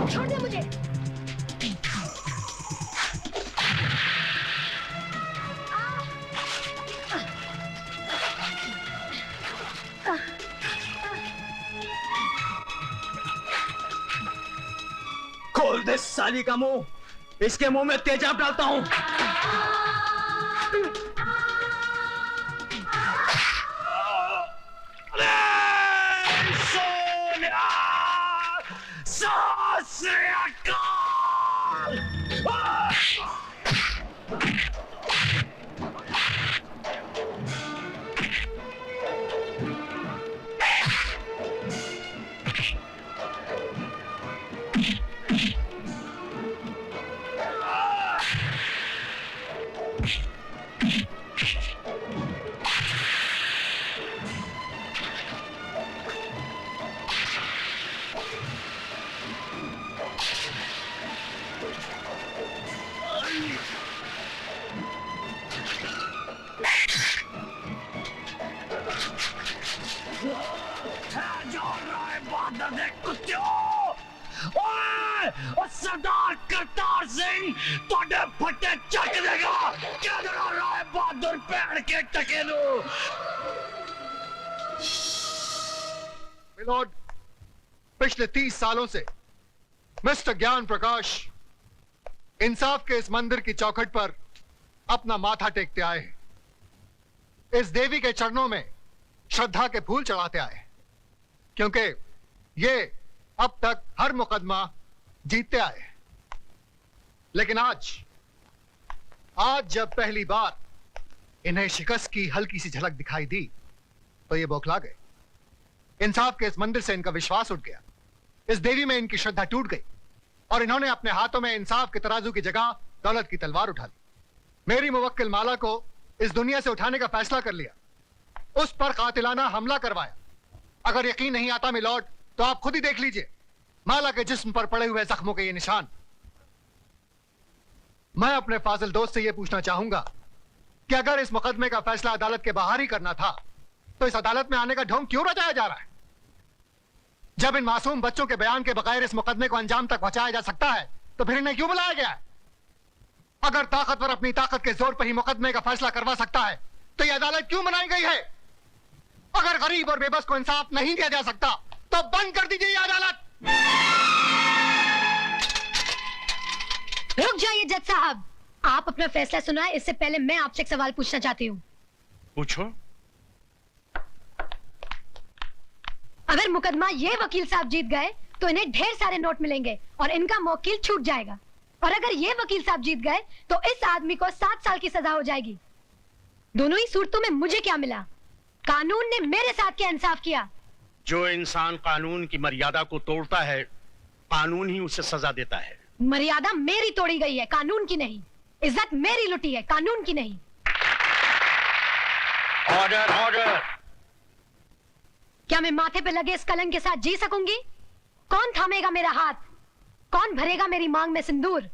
छोड़ दे मुझे। खोल दे साली का मुंह, इसके मुंह में तेजाब डालता हूं। सरदार करतार सिंह तोड़े फटे चक देगा। क्या राय बहादुर पैर के टकेलू। मिलोड, पिछले 30 सालों से मिस्टर ज्ञान प्रकाश इंसाफ के इस मंदिर की चौखट पर अपना माथा टेकते आए हैं। इस देवी के चरणों में श्रद्धा के फूल चढ़ाते आए हैं, क्योंकि ये अब तक हर मुकदमा जीतते आए। लेकिन आज जब पहली बार इन्हें शिकस्त की हल्की सी झलक दिखाई दी तो ये बौखला गए। इंसाफ के इस मंदिर से इनका विश्वास उठ गया, इस देवी में इनकी श्रद्धा टूट गई और इन्होंने अपने हाथों में इंसाफ के तराजू की जगह दौलत की तलवार उठा ली। मेरी मुवक्किल माला को इस दुनिया से उठाने का फैसला कर लिया, उस पर कातिलाना हमला करवाया। अगर यकीन नहीं आता मिलॉर्ड तो आप खुद ही देख लीजिए माला के जिस्म पर पड़े हुए जख्मों के ये निशान। मैं अपने फाजिल दोस्त से यह पूछना चाहूंगा कि अगर इस मुकदमे का फैसला अदालत के बाहर ही करना था तो इस अदालत में आने का ढोंग क्यों रचाया जा रहा है? जब इन मासूम बच्चों के बयान के बगैर इस मुकदमे को अंजाम तक पहुंचाया जा सकता है तो फिर इन्हें क्यों बुलाया गया है? अगर ताकतवर अपनी ताकत के जोर पर ही मुकदमे का फैसला करवा सकता है तो यह अदालत क्यों बनाई गई है? अगर गरीब और बेबस को इंसाफ नहीं दिया जा सकता तो बंद कर दीजिए यह अदालत। रुक जाइए जज साहब, आप अपना फैसला सुनाए इससे पहले मैं आपसे एक सवाल पूछना चाहती हूँ। पूछो। अगर मुकदमा ये वकील साहब जीत गए तो इन्हें ढेर सारे नोट मिलेंगे और इनका मौकिल छूट जाएगा, और अगर ये वकील साहब जीत गए तो इस आदमी को 7 साल की सजा हो जाएगी। दोनों ही सूरतों में मुझे क्या मिला? कानून ने मेरे साथ क्या इंसाफ किया? जो इंसान कानून की मर्यादा को तोड़ता है कानून ही उसे सजा देता है। मर्यादा मेरी तोड़ी गई है, कानून की नहीं। इज्जत मेरी लुटी है, कानून की नहीं। Order order. क्या मैं माथे पे लगे इस कलंक के साथ जी सकूंगी? कौन थामेगा मेरा हाथ? कौन भरेगा मेरी मांग में सिंदूर?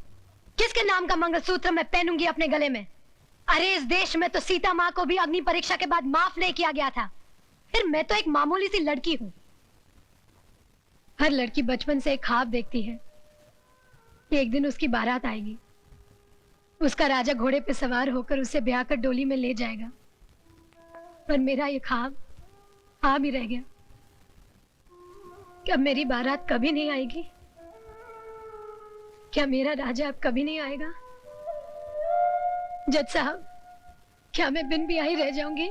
किसके नाम का मंगलसूत्र मैं पहनूंगी अपने गले में? अरे इस देश में तो सीता माँ को भी अग्नि परीक्षा के बाद माफ नहीं किया गया था, फिर मैं तो एक मामूली सी लड़की हूं। हर लड़की बचपन से एक ख्वाब देखती है कि एक दिन उसकी बारात आएगी, उसका राजा घोड़े पे सवार होकर उसे ब्याह कर डोली में ले जाएगा। पर मेरा ये ख्वाब ख्वाब ही रह गया। क्या मेरी बारात कभी नहीं आएगी? क्या मेरा राजा अब कभी नहीं आएगा? जज साहब, क्या मैं बिन ब्याही रह जाऊंगी?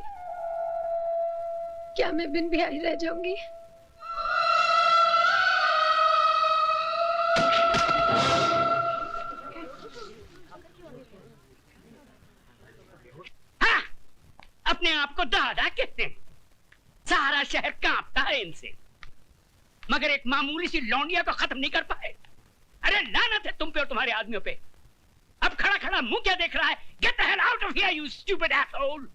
क्या मैं बिन ब्याही रह जाऊंगी? हाँ, अपने आप को दादा कहते हैं। सारा शहर कांपता है इनसे, मगर एक मामूली सी लौंडिया तो खत्म नहीं कर पाए। अरे लानत है तुम पे और तुम्हारे आदमियों पे। अब खड़ा खड़ा मुंह क्या देख रहा है? Get the hell out of here you stupid asshole.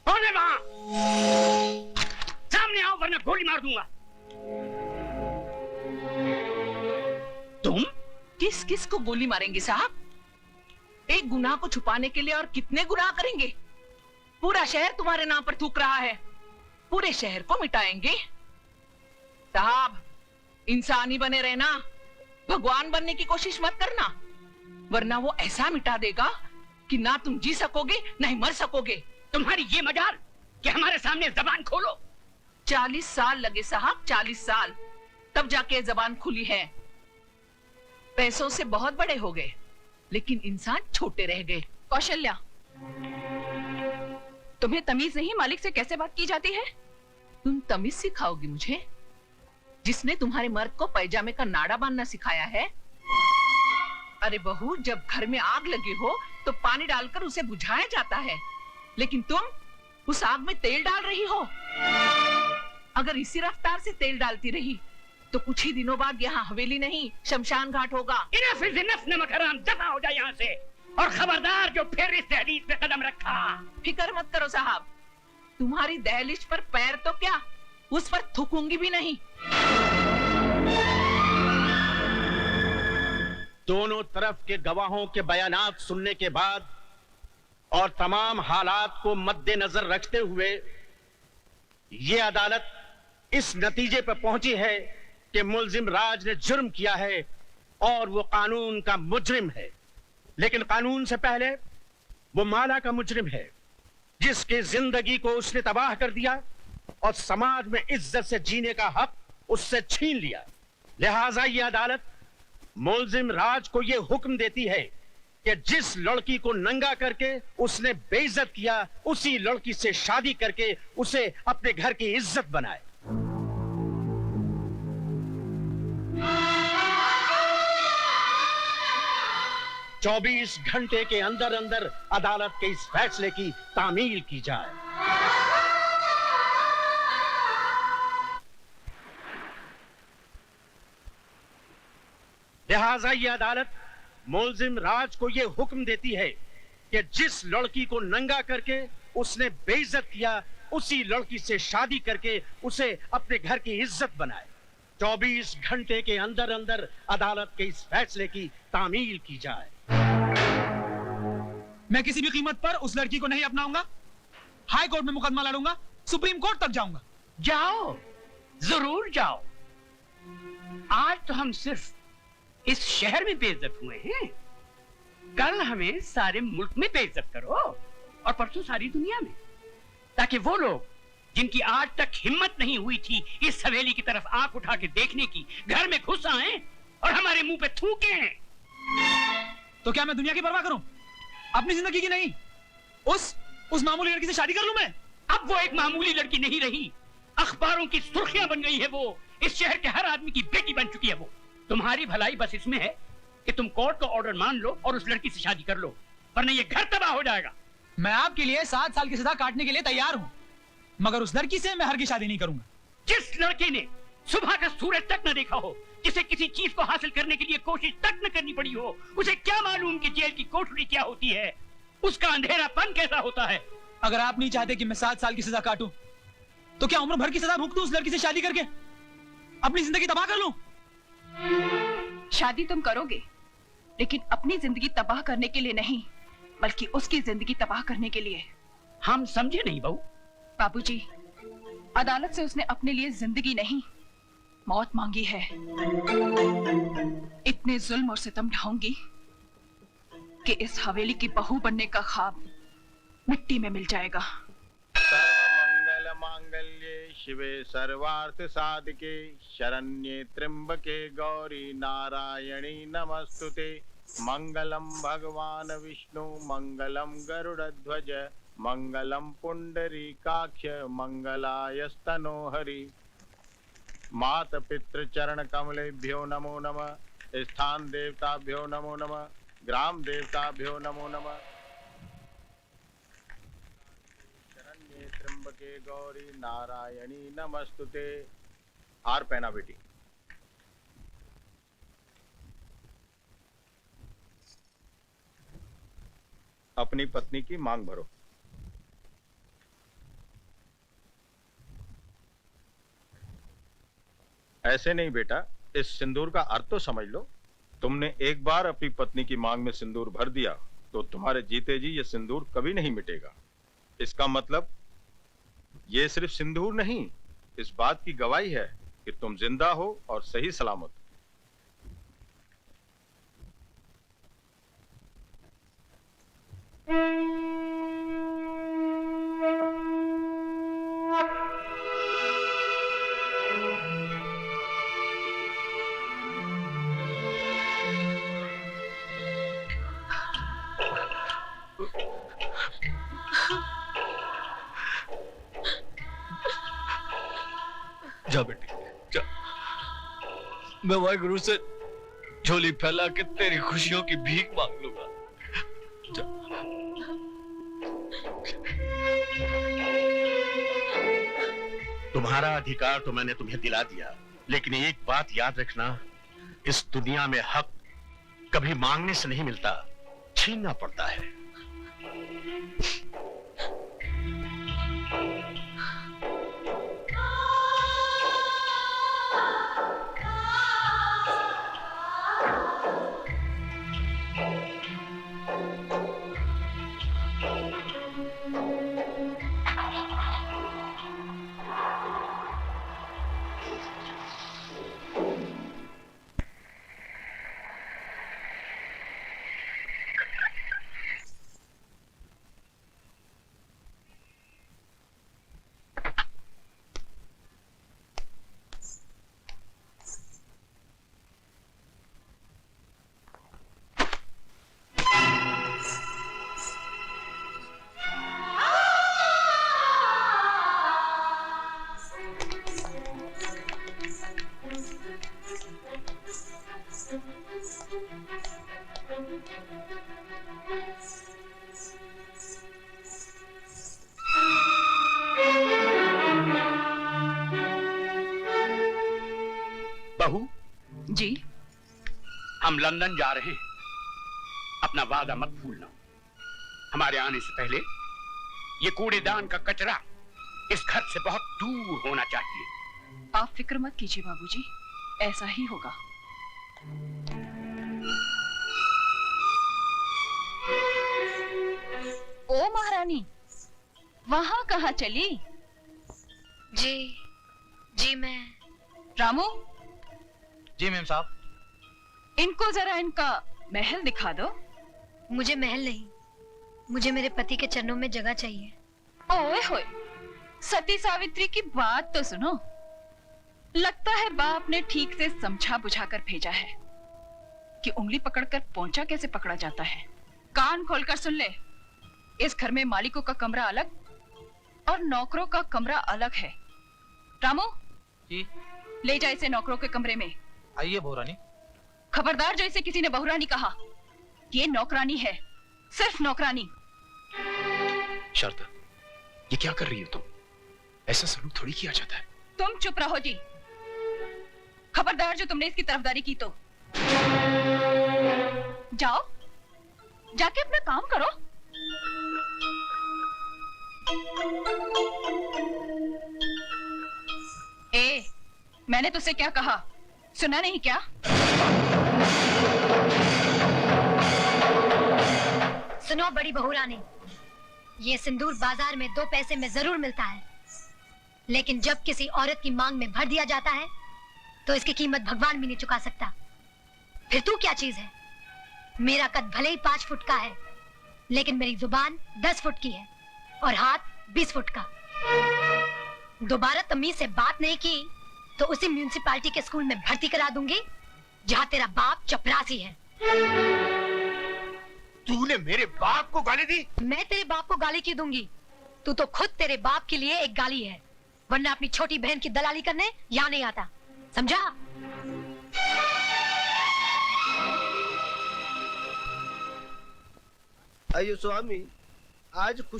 कौन है वहां? सामने आओ वरना गोली मार दूंगा। तुम किस किस को गोली मारेंगे साहब? एक गुनाह को छुपाने के लिए और कितने गुनाह करेंगे? पूरा शहर तुम्हारे नाम पर थूक रहा है, पूरे शहर को मिटाएंगे। साहब, इंसानी बने रहना, भगवान बनने की कोशिश मत करना, वरना वो ऐसा मिटा देगा कि ना तुम जी सकोगे ना ही मर सकोगे। तुम्हारी ये मजाल कि हमारे सामने जबान खोलो। 40 साल लगे साहब, 40 साल, तब जाके जबान खुली है। पैसों से बहुत बड़े हो गए, लेकिन इंसान छोटे रह गए। कौशल्या, तुम्हें तमीज नहीं मालिक से कैसे बात की जाती है? तुम तमीज सिखाओगी मुझे, जिसने तुम्हारे मर्द को पैजामे का नाड़ा बांधना सिखाया है? अरे बहू, जब घर में आग लगी हो तो पानी डालकर उसे बुझाया जाता है, लेकिन तुम उस आग में तेल डाल रही हो। अगर इसी रफ्तार से तेल डालती रही तो कुछ ही दिनों बाद यहाँ हवेली नहीं शमशान घाट होगा। इनफ इज इनफ, नमक हराम, दफा हो जाए यहाँ से। और खबरदार जो फिर इस दहलीज पे कदम रखा। फिक्र मत करो साहब, तुम्हारी दहलीज पर पैर तो क्या, उस पर थूकूंगी भी नहीं। दोनों तरफ के गवाहों के बयानात सुनने के बाद और तमाम हालात को मद्देनजर रखते हुए ये अदालत इस नतीजे पर पहुंची है कि मुल्जिम राज ने जुर्म किया है और वो कानून का मुजरिम है। लेकिन कानून से पहले वो माला का मुजरिम है, जिसकी जिंदगी को उसने तबाह कर दिया और समाज में इज्जत से जीने का हक उससे छीन लिया। लिहाजा ये अदालत मुल्जिम राज को यह हुक्म देती है कि जिस लड़की को नंगा करके उसने बेइज्जत किया, उसी लड़की से शादी करके उसे अपने घर की इज्जत बनाए। चौबीस घंटे के अंदर अंदर अदालत के इस फैसले की तामील की जाए। लिहाजा यह अदालत मुल्जिम राज को यह हुक्म देती है कि जिस लड़की को नंगा करके उसने बेइज्जत किया, उसी लड़की से शादी करके उसे अपने घर की इज्जत बनाए। 24 घंटे के अंदर अंदर अदालत के इस फैसले की तामील की जाए। मैं किसी भी कीमत पर उस लड़की को नहीं अपनाऊंगा। हाई कोर्ट में मुकदमा लड़ूंगा, सुप्रीम कोर्ट तक जाऊंगा। जाओ, जरूर जाओ। आज तो हम सिर्फ इस शहर में बेइज्जत हुए हैं, कल हमें सारे मुल्क में बेइज्जत करो और परसों सारी दुनिया में, ताकि वो लोग जिनकी आज तक हिम्मत नहीं हुई थी इस हवेली की तरफ आंख उठा के देखने की, घर में घुस आए और हमारे मुंह पे थूके। तो क्या मैं दुनिया की परवाह करूं, अपनी जिंदगी की नहीं? उस मामूली लड़की से शादी कर लूं मैं? अब वो एक मामूली लड़की नहीं रही, अखबारों की सुर्खियां बन गई है वो। इस शहर के हर आदमी की बेटी बन चुकी है वो। तुम्हारी भलाई बस इसमें है कि तुम कोर्ट का ऑर्डर मान लो और उस लड़की से शादी कर लो, वरना ये घर तबाह हो जाएगा। मैं आपके लिए 7 साल की सजा काटने के लिए तैयार हूं, मगर उस लड़की से मैं हरगिज़ शादी नहीं करूंगा। जिस लड़के ने सुबह का सूरज तक न देखा हो, जिसे किसी चीज को हासिल करने के लिए कोशिश तक न करनी पड़ी हो, उसे क्या मालूम कि जेल की कोठरी क्या होती है, उसका अंधेरापन कैसा होता है। अगर आप नहीं चाहते कि मैं 7 साल की सजा काटूं, तो क्या उम्र भर की सजा भुगतूं उस लड़की से शादी करके, अपनी जिंदगी तबाह कर लूं? शादी तुम करोगे, लेकिन अपनी जिंदगी तबाह करने के लिए नहीं, बल्कि उसकी जिंदगी तबाह करने के लिए। हम समझे नहीं बहू। बाबूजी, अदालत से उसने अपने लिए जिंदगी नहीं, मौत मांगी है। इतने जुल्म और सितम ढाऊंगी कि इस हवेली की बहू बनने का ख्वाब मिट्टी में मिल जाएगा। मंगल मांगल्ये शिवे सर्वार्थ साधिके शरण्ये त्र्यंबके गौरी नारायणी नमस्तुते। मंगलम भगवान विष्णु मंगलम गरुड़ध्वज मंगलम पुंडरीकाक्ष मंगलायस्तनो हरि। मात पितृ चरण कमलेभ्यो नमो नमः, स्थान देवताभ्यो नमो नमः, ग्राम देवताभ्यो नमो नमः। शरण्ये त्र्यंबके गौरी नारायणी नमस्तुते। हार पहना बेटी। अपनी पत्नी की मांग भरो। ऐसे नहीं बेटा, इस सिंदूर का अर्थ तो समझ लो। तुमने एक बार अपनी पत्नी की मांग में सिंदूर भर दिया तो तुम्हारे जीते जी ये सिंदूर कभी नहीं मिटेगा। इसका मतलब ये सिर्फ सिंदूर नहीं, इस बात की गवाही है कि तुम जिंदा हो और सही सलामत। जा बेटी जा। मैं वाहिगुरु से झोली फैला के तेरी खुशियों की भीख मांग लूंगा। जा। तुम्हारा अधिकार तो मैंने तुम्हें दिला दिया, लेकिन एक बात याद रखना, इस दुनिया में हक कभी मांगने से नहीं मिलता, छीनना पड़ता है। बहू जी, हम लंदन जा रहे हैं, अपना वादा मत भूलना। हमारे आने से पहले ये कूड़ेदान का कचरा इस घर से बहुत दूर होना चाहिए। आप फिक्र मत कीजिए बाबूजी, ऐसा ही होगा। ओ महारानी, वहां कहाँ चली? जी मैं। रामू, जी मैम साहब। इनको जरा इनका महल दिखा दो। मुझे महल नहीं, मुझे मेरे पति के चरणों में जगह चाहिए। ओए होए, सती सावित्री की बात तो सुनो। लगता है बाप ने ठीक से समझा बुझाकर भेजा है कि उंगली पकड़कर पोंछा कैसे पकड़ा जाता है। कान खोलकर सुन ले, इस घर में मालिकों का कमरा अलग और नौकरों का कमरा अलग है। रामू जी, ले जा इसे नौकरों के कमरे में। आइए बहुरानी। खबरदार जो इसे किसी ने बहुरानी कहा, ये नौकरानी है, सिर्फ नौकरानी। शारदा, ये क्या कर रही हो तुम? ऐसा सलूक थोड़ी किया जाता है। तुम चुप रहो जी। खबरदार जो तुमने इसकी तरफदारी की तो जाओ, जाके अपना काम करो। ए, मैंने तुझसे क्या कहा, सुना नहीं क्या? सुनो बड़ी बहुरानी, ये सिंदूर बाजार में 2 पैसे में जरूर मिलता है, लेकिन जब किसी औरत की मांग में भर दिया जाता है तो इसकी कीमत भगवान भी नहीं चुका सकता। फिर तू क्या चीज है? मेरा कद भले ही 5 फुट का है, लेकिन मेरी जुबान 10 फुट की है और हाथ 20 फुट का। दोबारा तमीज से बात नहीं की तो उसी म्यूनिसिपालिटी के स्कूल में भर्ती करा दूंगी जहाँ तेरा बाप चपरासी है। तूने मेरे बाप को गाली दी? मैं तेरे बाप को गाली क्यों दूंगी? तू तो खुद तेरे बाप के लिए एक गाली है, वरना अपनी छोटी बहन की दलाली करने यहाँ नहीं आता, समझा? अयो स्वामी, आज